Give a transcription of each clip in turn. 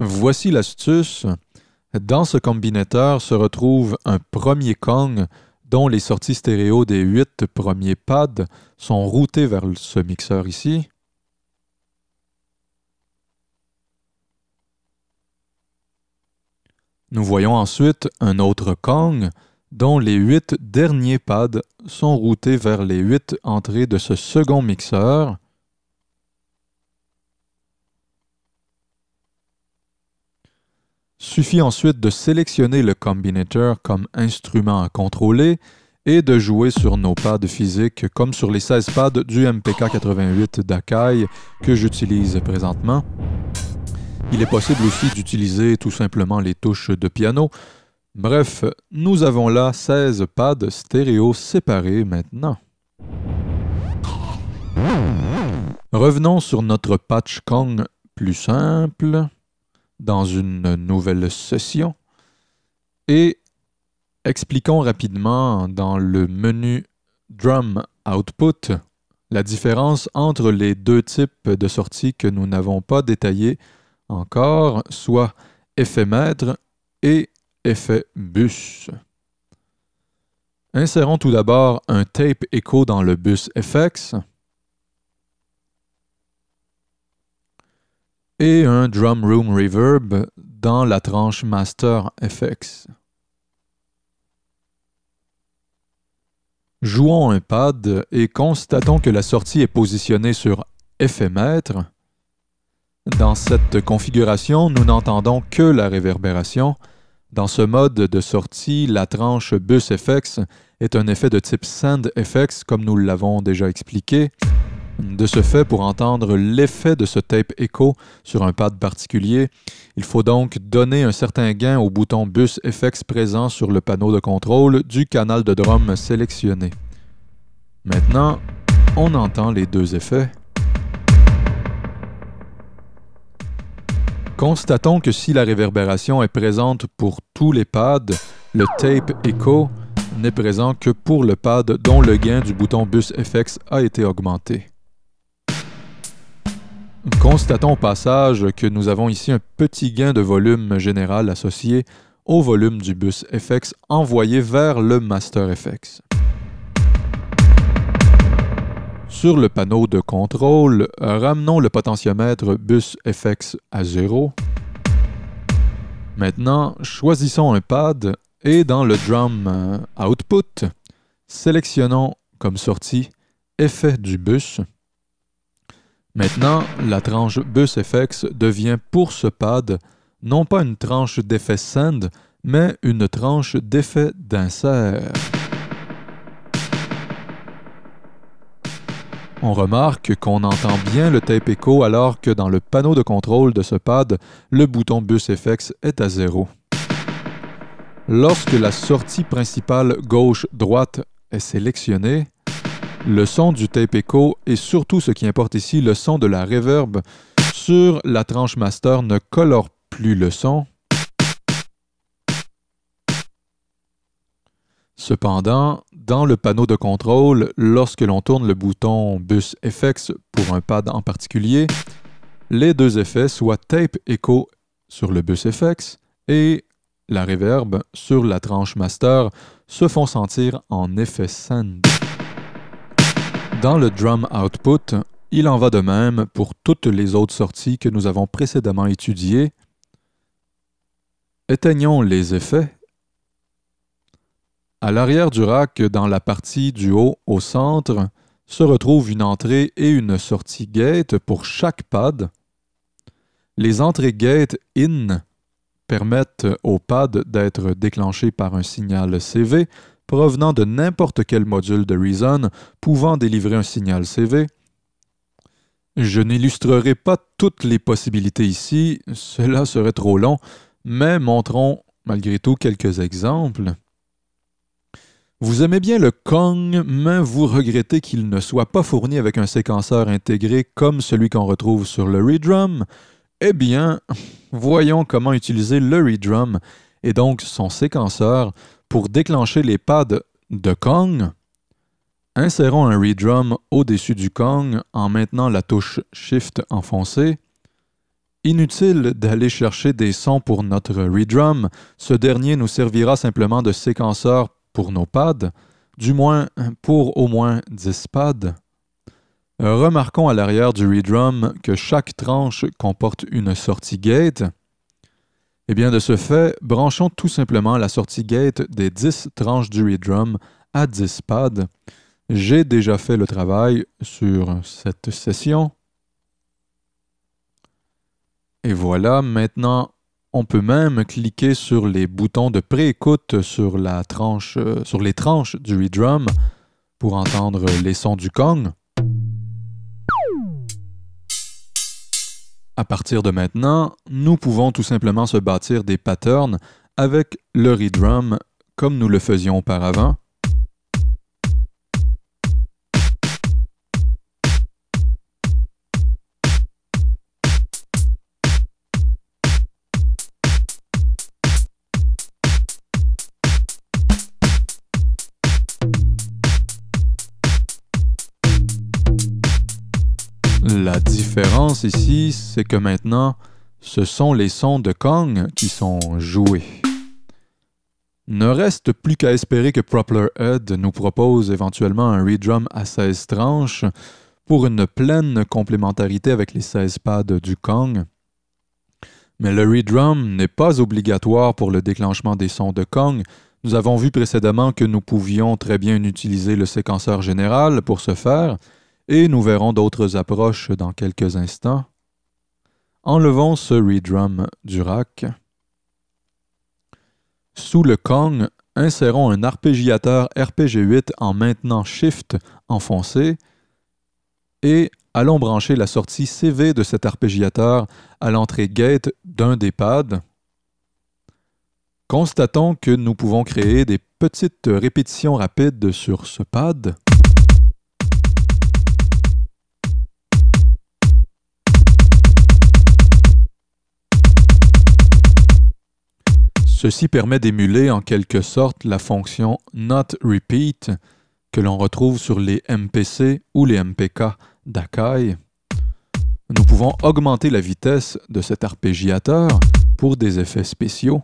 Voici l'astuce. Dans ce combinateur se retrouve un premier Kong dont les sorties stéréo des 8 premiers pads sont routées vers ce mixeur ici. Nous voyons ensuite un autre Kong dont les 8 derniers pads sont routés vers les 8 entrées de ce second mixeur. Suffit ensuite de sélectionner le combinator comme instrument à contrôler et de jouer sur nos pads physiques comme sur les 16 pads du MPK-88 d'Akai que j'utilise présentement. Il est possible aussi d'utiliser tout simplement les touches de piano. Bref, nous avons là 16 pads stéréo séparés maintenant. Revenons sur notre patch Kong plus simple dans une nouvelle session et expliquons rapidement dans le menu Drum Output la différence entre les deux types de sorties que nous n'avons pas détaillés encore, soit effet maître et effet bus. Insérons tout d'abord un tape echo dans le bus FX et un Drum Room Reverb dans la tranche Master FX. Jouons un pad et constatons que la sortie est positionnée sur effet maître. Dans cette configuration, nous n'entendons que la réverbération. Dans ce mode de sortie, la tranche Bus FX est un effet de type Send FX comme nous l'avons déjà expliqué. De ce fait, pour entendre l'effet de ce tape echo sur un pad particulier, il faut donc donner un certain gain au bouton Bus FX présent sur le panneau de contrôle du canal de drum sélectionné. Maintenant, on entend les deux effets. Constatons que si la réverbération est présente pour tous les pads, le tape echo n'est présent que pour le pad dont le gain du bouton Bus FX a été augmenté. Constatons au passage que nous avons ici un petit gain de volume général associé au volume du bus FX envoyé vers le Master FX. Sur le panneau de contrôle, ramenons le potentiomètre bus FX à 0. Maintenant, choisissons un pad et dans le Drum Output, sélectionnons comme sortie effet du bus. Maintenant, la tranche Bus FX devient pour ce pad non pas une tranche d'effet Send, mais une tranche d'effet d'insert. On remarque qu'on entend bien le tape echo alors que dans le panneau de contrôle de ce pad, le bouton Bus FX est à 0. Lorsque la sortie principale gauche-droite est sélectionnée, le son du tape echo et surtout ce qui importe ici, le son de la reverb sur la tranche master ne colore plus le son. Cependant, dans le panneau de contrôle, lorsque l'on tourne le bouton Bus FX pour un pad en particulier, les deux effets, soit tape echo sur le Bus FX et la reverb sur la tranche master, se font sentir en effet send. Dans le Drum Output, il en va de même pour toutes les autres sorties que nous avons précédemment étudiées. Éteignons les effets. À l'arrière du rack, dans la partie du haut au centre, se retrouve une entrée et une sortie gate pour chaque pad. Les entrées gate in permettent au pad d'être déclenché par un signal CV provenant de n'importe quel module de Reason pouvant délivrer un signal CV. Je n'illustrerai pas toutes les possibilités ici, cela serait trop long, mais montrons malgré tout quelques exemples. Vous aimez bien le Kong, mais vous regrettez qu'il ne soit pas fourni avec un séquenceur intégré comme celui qu'on retrouve sur le ReDrum. Eh bien, voyons comment utiliser le ReDrum et donc son séquenceur pour déclencher les pads de Kong. Insérons un ReDrum au-dessus du Kong en maintenant la touche Shift enfoncée Inutile d'aller chercher des sons pour notre ReDrum, ce dernier nous servira simplement de séquenceur pour nos pads, du moins pour au moins 10 pads. Remarquons à l'arrière du ReDrum que chaque tranche comporte une sortie gate. Et bien de ce fait, branchons tout simplement la sortie gate des 10 tranches du ReDrum à 10 pads. J'ai déjà fait le travail sur cette session. Et voilà, maintenant, on peut même cliquer sur les boutons de préécoute sur les tranches du ReDrum pour entendre les sons du Kong. À partir de maintenant, nous pouvons tout simplement se bâtir des patterns avec le ReDrum comme nous le faisions auparavant. La différence ici, c'est que maintenant, ce sont les sons de Kong qui sont joués. Ne reste plus qu'à espérer que Propellerhead nous propose éventuellement un ReDrum à 16 tranches pour une pleine complémentarité avec les 16 pads du Kong. Mais le ReDrum n'est pas obligatoire pour le déclenchement des sons de Kong. Nous avons vu précédemment que nous pouvions très bien utiliser le séquenceur général pour ce faire, et nous verrons d'autres approches dans quelques instants. Enlevons ce ReDrum du rack. Sous le Kong, insérons un arpégiateur RPG8 en maintenant Shift enfoncé et allons brancher la sortie CV de cet arpégiateur à l'entrée gate d'un des pads. Constatons que nous pouvons créer des petites répétitions rapides sur ce pad. Ceci permet d'émuler en quelque sorte la fonction NotRepeat que l'on retrouve sur les MPC ou les MPK d'Akai. Nous pouvons augmenter la vitesse de cet arpégiateur pour des effets spéciaux.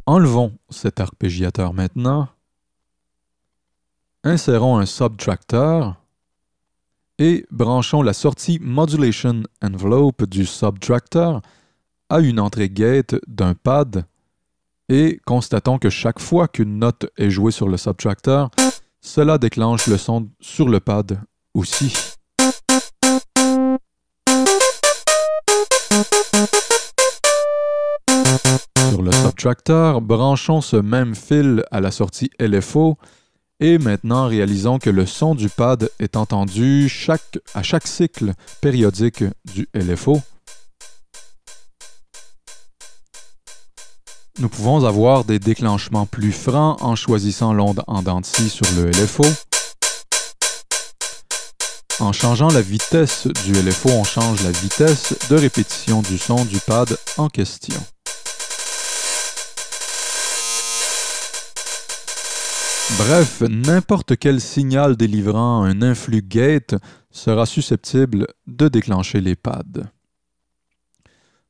Enlevons cet arpégiateur maintenant. Insérons un subtractor et branchons la sortie Modulation Envelope du subtractor à une entrée gate d'un pad et constatons que chaque fois qu'une note est jouée sur le subtractor, cela déclenche le son sur le pad aussi. Sur le subtractor, branchons ce même fil à la sortie LFO et maintenant réalisons que le son du pad est entendu à chaque cycle périodique du LFO. Nous pouvons avoir des déclenchements plus francs en choisissant l'onde en dents de scie sur le LFO. En changeant la vitesse du LFO, on change la vitesse de répétition du son du pad en question. Bref, n'importe quel signal délivrant un influx gate sera susceptible de déclencher les pads.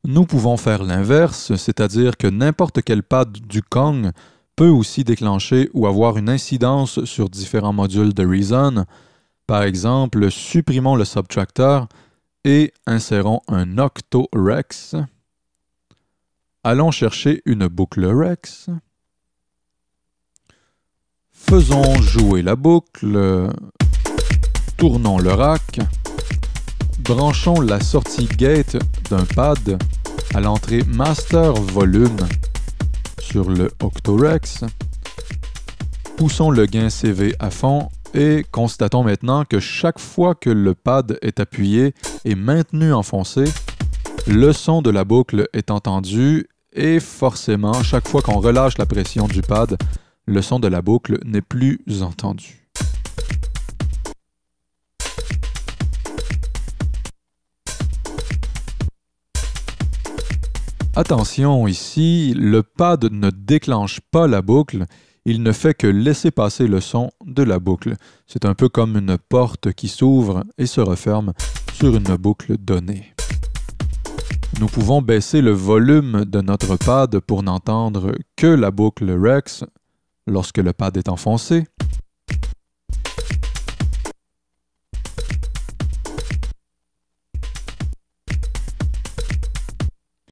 Nous pouvons faire l'inverse, c'est-à-dire que n'importe quel pad du Kong peut aussi déclencher ou avoir une incidence sur différents modules de Reason. Par exemple, supprimons le subtractor et insérons un octo Rex. Allons chercher une boucle Rex. Faisons jouer la boucle, tournons le rack, branchons la sortie gate d'un pad à l'entrée Master Volume sur le Octorex, poussons le gain CV à fond et constatons maintenant que chaque fois que le pad est appuyé et maintenu enfoncé, le son de la boucle est entendu et forcément, chaque fois qu'on relâche la pression du pad, le son de la boucle n'est plus entendu. Attention ici, le pad ne déclenche pas la boucle, il ne fait que laisser passer le son de la boucle. C'est un peu comme une porte qui s'ouvre et se referme sur une boucle donnée. Nous pouvons baisser le volume de notre pad pour n'entendre que la boucle Rex lorsque le pad est enfoncé.